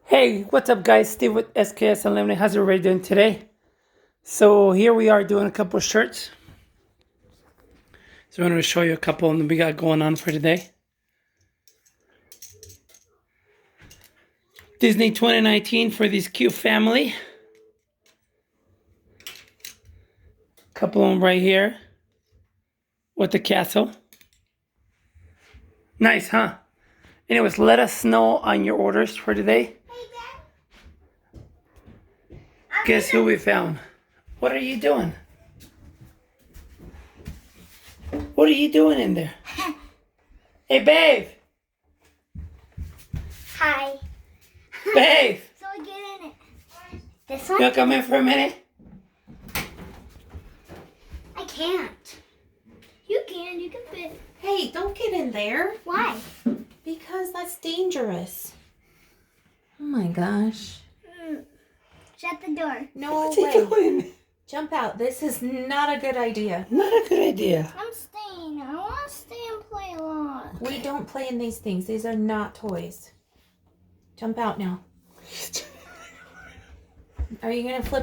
Hey, what's up, guys? Steve with SKS Unlimited. How's everybody doing today? So here we are doing a couple of shirts. So I'm going to show you a couple that we got going on for today. Disney 2019 for this cute family. Couple of them right here with the castle. Nice, huh? Anyways, let us know on your orders for today. Guess who we found? What are you doing? What are you doing in there? Hey, babe! Hi. Babe! So I get in it. This You one? want to come in for a minute? I can't. You can. You can fit. Hey, don't get in there. Why? Because that's dangerous. Oh my gosh. Shut the door. No What's he way. doing? Jump out. This is not a good idea. Not a good idea. I'm staying. I want to stay and play a lot. We don't play in these things. These are not toys. Jump out now. Are you going to flip